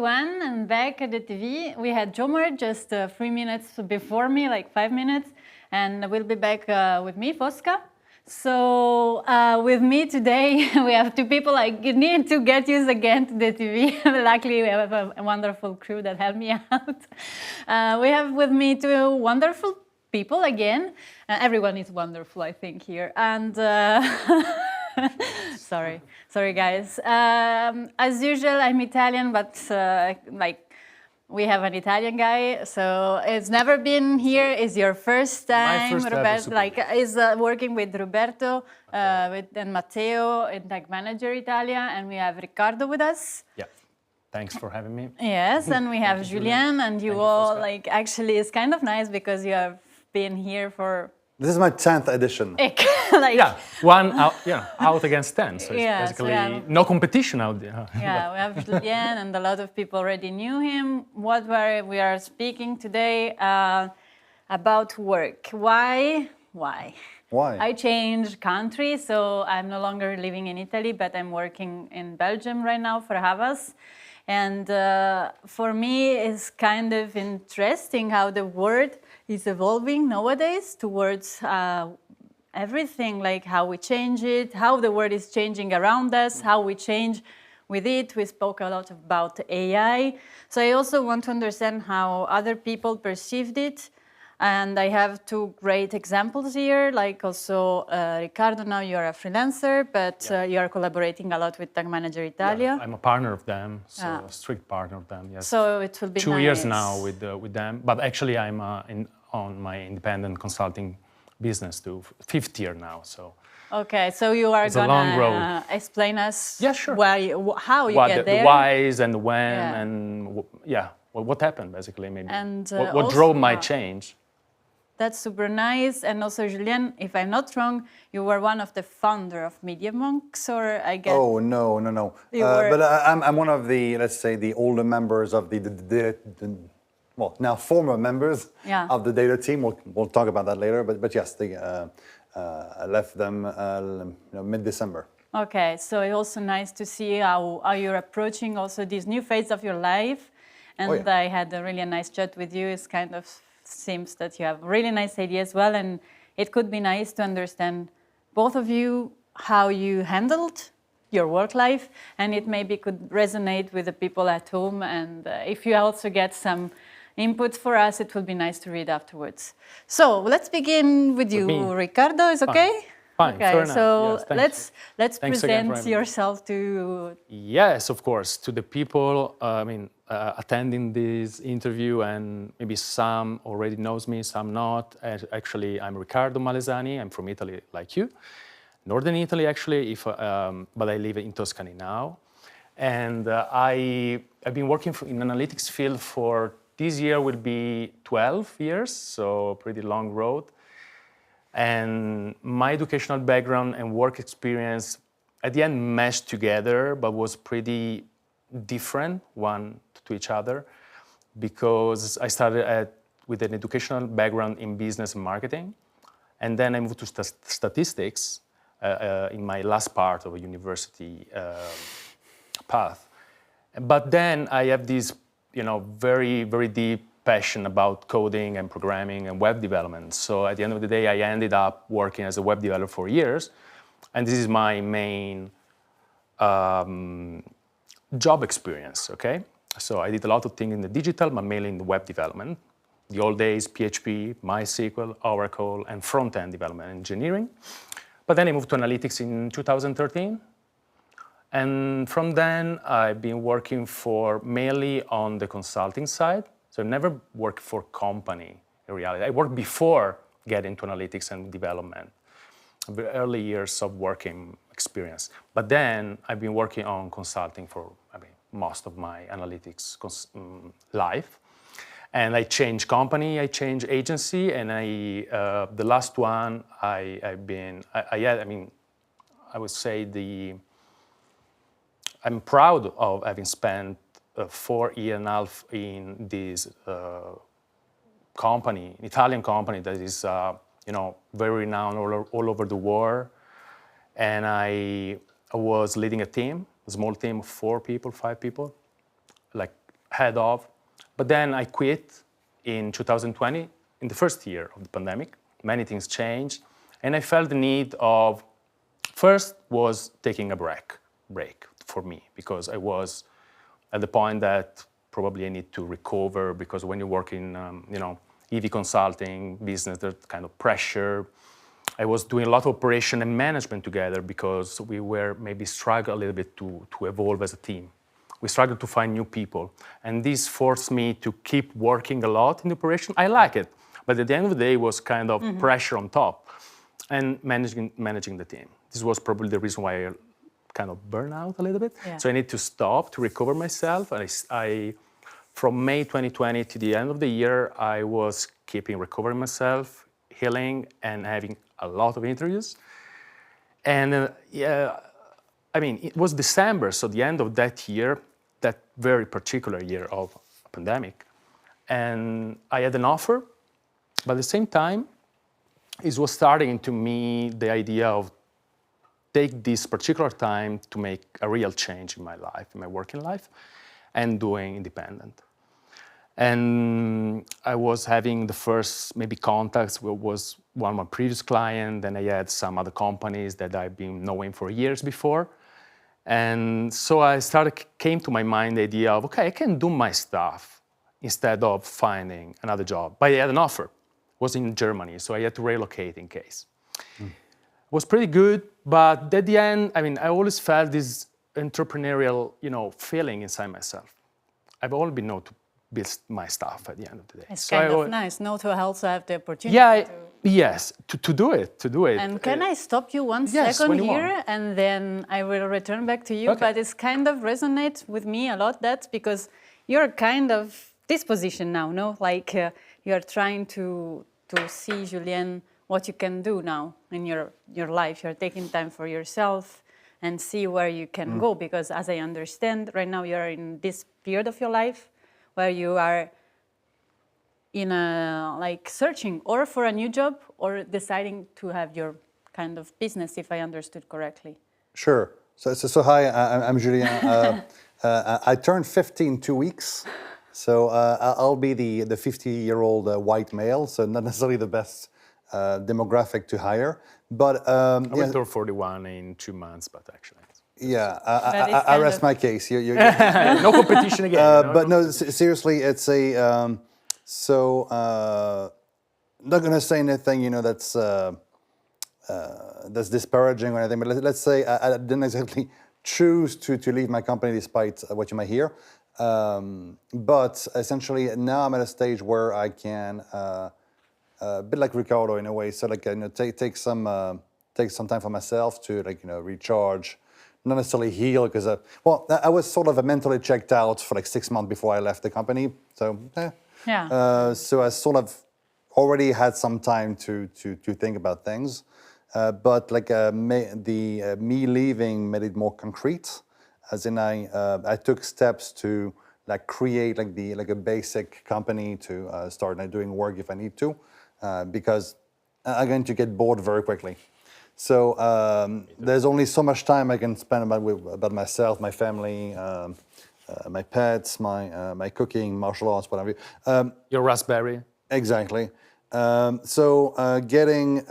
everyone. I'm back at the TV. We had Jomar just 3 minutes before me, like 5 minutes, and we'll be back with me, Fosca. So with me today, we have two people. I need to get used again to the TV. Luckily, we have a wonderful crew that helped me out. We have with me two wonderful people again. Everyone is wonderful, I think, here. And sorry guys. As usual, I'm Italian, but we have an Italian guy, so it's never been here. It's your first time. Roberto, is working with Roberto and Matteo in Tech Manager Italia, and we have Riccardo with us. Yeah, thanks for having me. Yes, and we have Julien, and you all actually it's kind of nice because you have been here for. This is my 10th edition. One out against 10, so it's basically no competition out there. Yeah, we have Julien, and a lot of people already knew him. We are speaking today about work. Why? I changed country, so I'm no longer living in Italy, but I'm working in Belgium right now for Havas. And for me, it's kind of interesting how the world is evolving nowadays towards everything, like how we change it, how the world is changing around us, how we change with it. We spoke a lot about AI. So I also want to understand how other people perceived it. And I have two great examples here, like also Riccardo, now you're a freelancer, but you are collaborating a lot with Tech Manager Italia. Yeah, I'm a partner of them, so a strict partner of them, yes. So it will be 2 years now with them, but actually I'm on my independent consulting business to 5th year now, so. Okay, so you are going to explain us how you get there. The whys and the when and what happened basically, maybe. And what drove my change. That's super nice. And also, Julien, if I'm not wrong, you were one of the founder of Media Monks, or I guess... Oh, no. But I'm one of the, let's say, the older members of now former members of the data team. We'll talk about that later. But yes, I left them mid-December. Okay, so it's also nice to see how you're approaching also this new phase of your life. And I had a really nice chat with you. It's kind of seems that you have really nice ideas as well, and it could be nice to understand both of you how you handled your work life, and it maybe could resonate with the people at home. And if you also get some inputs for us, it will be nice to read afterwards. So let's begin with you, Riccardo. Is okay? Fine. Okay, so let's present yourself to. Yes, of course, to the people. Attending this interview, and maybe some already knows me, some not. Actually, I'm Riccardo Malesani. I'm from Italy, like you, northern Italy actually. But I live in Tuscany now, and I've been working in analytics field for this year will be 12 years, so pretty long road. And my educational background and work experience at the end meshed together, but was pretty different one to each other, because I started with an educational background in business and marketing, and then I moved to statistics in my last part of a university path. But then I have this, very, very deep passion about coding and programming and web development. So at the end of the day, I ended up working as a web developer for years, and this is my main job experience, okay? So I did a lot of things in the digital, but mainly in the web development. The old days, PHP, MySQL, Oracle, and front-end development engineering. But then I moved to analytics in 2013. And from then, I've been working mainly on the consulting side. So I never worked for a company, in reality. I worked before getting to analytics and development. The early years of working experience. But then I've been working on consulting for most of my analytics life. And I changed company, I changed agency, and the last one I would say I'm proud of having spent 4 years and a half in this company, Italian company that is very renowned all over the world. And I was leading a team, a small team of 4 people, 5 people, like head of. But then I quit in 2020, in the first year of the pandemic. Many things changed. And I felt the need of, first was taking a break for me, because I was at the point that probably I need to recover, because when you work in, EV consulting business, there's kind of pressure. I was doing a lot of operation and management together because we were maybe struggling a little bit to evolve as a team. We struggled to find new people. And this forced me to keep working a lot in the operation. I like it, but at the end of the day, it was kind of pressure on top and managing the team. This was probably the reason why I kind of burned out a little bit. Yeah. So I need to stop to recover myself. And I from May 2020 to the end of the year, I was keeping recovering myself, healing, and having a lot of interviews. And it was December, so the end of that year, that very particular year of a pandemic. And I had an offer, but at the same time, it was starting to me the idea of take this particular time to make a real change in my life, in my working life, and doing independent. And I was having the first maybe contacts was one of my previous clients, then I had some other companies that I've been knowing for years before. And so came to my mind the idea of, okay, I can do my stuff instead of finding another job. But I had an offer. It was in Germany, so I had to relocate in case. It was pretty good, but at the end, I always felt this entrepreneurial, feeling inside myself. I've always been known to build my stuff at the end of the day. It's kind of nice, to also have the opportunity. Yeah, yes, to do it. And can I stop you one second here, and then I will return back to you. Okay. But it's kind of resonates with me a lot. That's because you're kind of this position now, no? Like you're trying to see, Julien, what you can do now in your life. You're taking time for yourself and see where you can go. Because as I understand, right now you're in this period of your life where you are in searching or for a new job or deciding to have your kind of business, if I understood correctly. Sure. So hi, I'm Julien. I turned 50 in 2 weeks, so I'll be the 50-year-old white male, so not necessarily the best demographic to hire. But I will turn 41 in 2 months, but actually. Yeah, I rest my case. You're no competition again. But no, seriously, it's a not going to say anything that's disparaging or anything. But let's say I didn't exactly choose to leave my company despite what you might hear. But essentially, now I'm at a stage where I can a bit like Riccardo in a way. So take some time for myself to recharge. Not necessarily heal, because I was sort of mentally checked out for 6 months before I left the company. So so I sort of already had some time to think about things, but me leaving made it more concrete, as in I took steps to create a basic company to start doing work if I need to, because I'm going to get bored very quickly. So there's only so much time I can spend about myself, my family, my pets, my cooking, martial arts, whatever. Your raspberry. Exactly. So getting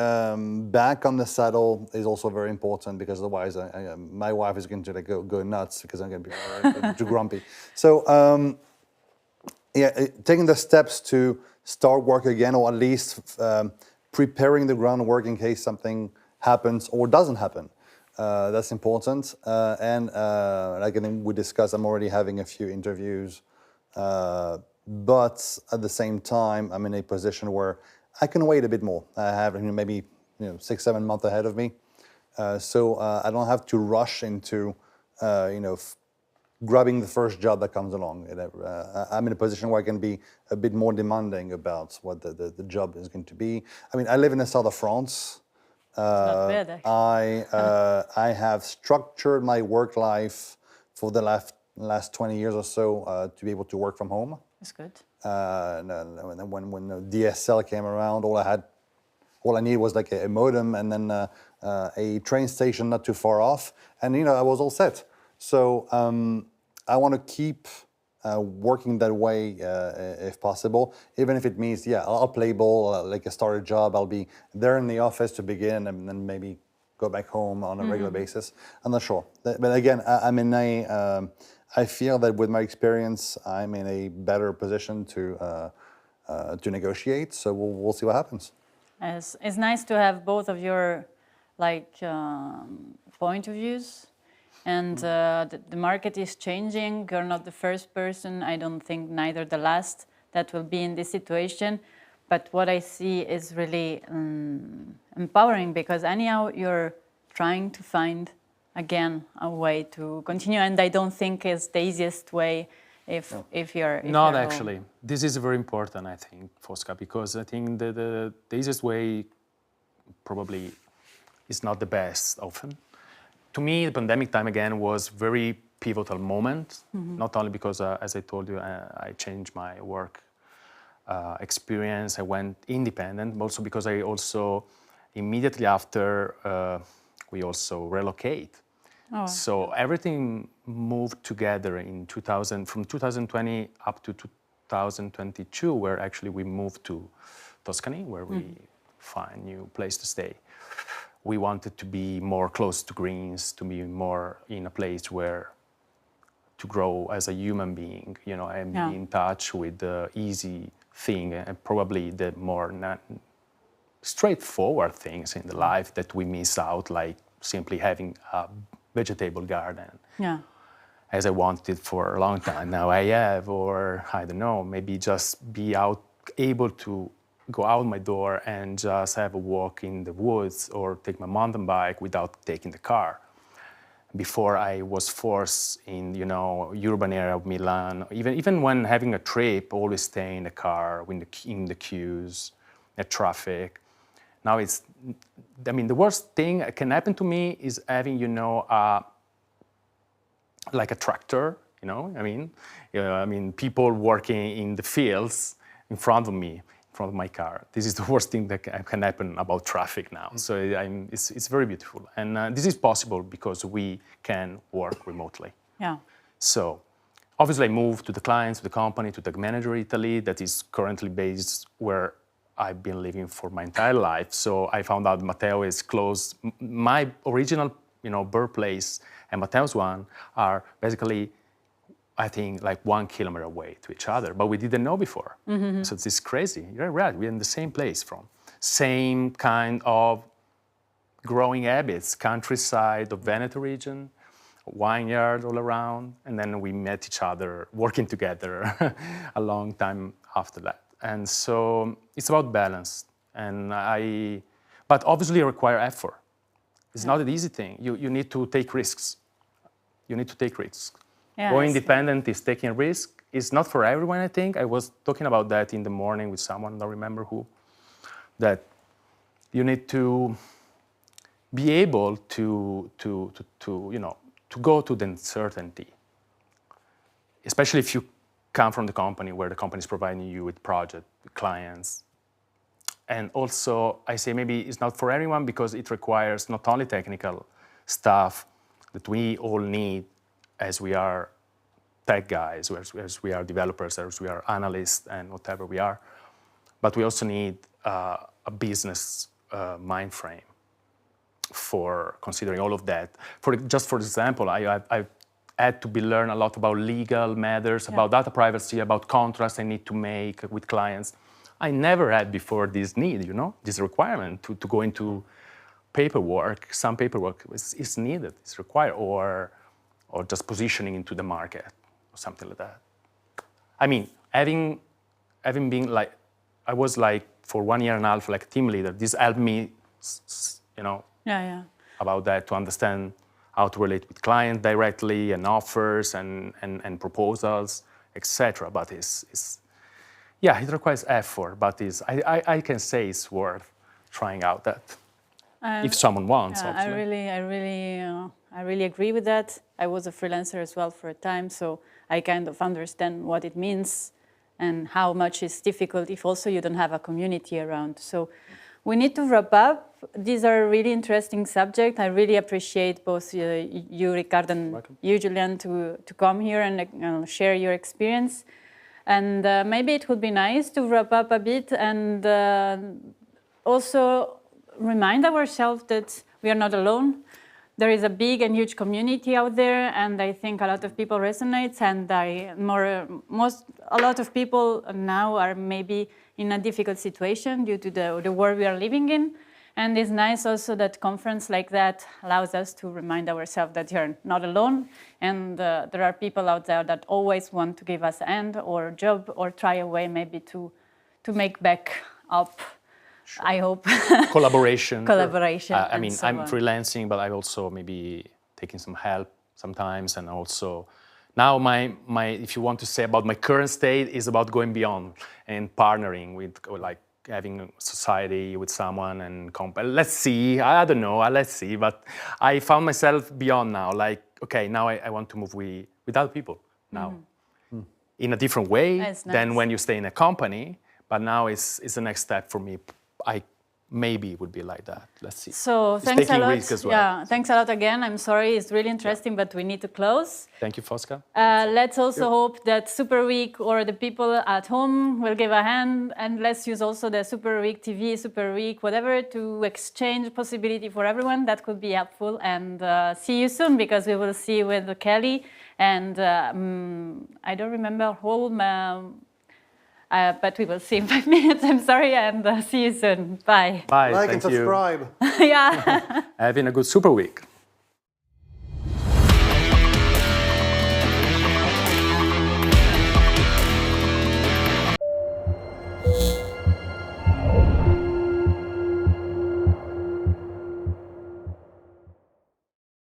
back on the saddle is also very important, because otherwise my wife is going to go nuts because I'm going to be too grumpy. So taking the steps to start work again, or at least preparing the groundwork in case something happens or doesn't happen. That's important. And we discussed, I'm already having a few interviews, but at the same time, I'm in a position where I can wait a bit more. I have maybe 6-7 months ahead of me, so I don't have to rush into grabbing the first job that comes along. I'm in a position where I can be a bit more demanding about what the job is going to be. I live in the south of France. Not bad, actually. I have structured my work life for the last 20 years or so to be able to work from home. That's good. When DSL came around, all I needed was a modem and then a train station not too far off, and I was all set. So I want to keep working that way if possible, even if it means, yeah, I'll play ball, like I start a job, I'll be there in the office to begin and then maybe go back home on a regular basis. I'm not sure. But again, I feel that with my experience, I'm in a better position to negotiate. So we'll see what happens. It's nice to have both of your point of views. And the market is changing. You're not the first person, I don't think neither the last, that will be in this situation. But what I see is really empowering, because anyhow you're trying to find again a way to continue, and I don't think it's the easiest way if you're not actually home. This is very important, I think, Fosca, because I think the easiest way probably is not the best often. To me, the pandemic time again was very pivotal moment, not only because, as I told you, I changed my work experience, I went independent, but also because I also, immediately after, we also relocate. Oh. So everything moved together in from 2020 up to 2022, where actually we moved to Tuscany, where we find a new place to stay. We wanted to be more close to greens, to be more in a place where to grow as a human being, and be in touch with the easy thing and probably the more straightforward things in the life that we miss out, like simply having a vegetable garden. Yeah. As I wanted for a long time. Now I have, or I don't know, maybe just be able to go out my door and just have a walk in the woods or take my mountain bike without taking the car. Before I was forced in, urban area of Milan, even when having a trip, always stay in the car, in the queues, at traffic. Now the worst thing that can happen to me is having, like a tractor, people working in the fields in front of me. From my car. This is the worst thing that can happen about traffic now. So it's very beautiful. And this is possible because we can work remotely. Yeah. So obviously I moved to the clients, to the company, to the manager Italy that is currently based where I've been living for my entire life. So I found out Matteo is close. My original, birthplace and Matteo's one are basically, I think, like 1 kilometer away to each other, but we didn't know before. So it's crazy. You're right, we're in the same place from. Same kind of growing habits, countryside of Veneto region, vineyard all around, and then we met each other working together a long time after that. And so it's about balance. But obviously it requires effort. It's not an easy thing. You need to take risks. Yeah, going independent is taking a risk. It's not for everyone, I think. I was talking about that in the morning with someone, I don't remember who, that you need to be able to go to the uncertainty, especially if you come from the company where the company is providing you with project, with clients. And also, I say maybe it's not for everyone because it requires not only technical stuff that we all need, as we are tech guys, as we are developers, as we are analysts and whatever we are, but we also need a business mind frame for considering all of that. For example, I had to learn a lot about legal matters, about data privacy, about contracts I need to make with clients. I never had before this need, this requirement to go into paperwork. Some paperwork is needed, it's required, or just positioning into the market or something like that. I mean, having been I was for 1.5 years like a team leader, this helped me, about that, to understand how to relate with clients directly and offers and proposals, etc. But it requires effort, but I can say it's worth trying out that. If someone wants, obviously. I really agree with that. I was a freelancer as well for a time, so I kind of understand what it means and how much it's difficult if also you don't have a community around. So we need to wrap up. These are really interesting subjects. I really appreciate both you, Riccardo, and you, Julien, to come here and share your experience. And maybe it would be nice to wrap up a bit and also remind ourselves that we are not alone. There is a big and huge community out there, and I think a lot of people resonate, and a lot of people now are maybe in a difficult situation due to the world we are living in. And it's nice also that conference like that allows us to remind ourselves that you're not alone, and there are people out there that always want to give us a hand or a job or try a way maybe to make back up. Sure. I hope. Collaboration. Collaboration. I mean, I'm freelancing, but I also maybe taking some help sometimes, and also now my if you want to say about my current state is about going beyond and partnering with, like, having a society with someone and let's see, I don't know, let's see, but I found myself beyond now, like, okay, now I want to move with other people now in a different way than when you stay in a company, but now it's the next step for me. I maybe would be like that. Let's see. So thanks a lot. As well. Yeah, thanks a lot again. I'm sorry, it's really interesting, but we need to close. Thank you, Fosca. Let's also hope that Super Week or the people at home will give a hand, and let's use also the Super Week TV, Super Week, whatever, to exchange possibility for everyone. That could be helpful. And see you soon, because we will see with Kelly. And I don't remember whole. But we will see in 5 minutes. I'm sorry, and see you soon. Bye. Bye. Like and subscribe. Yeah. Having a good Super Week.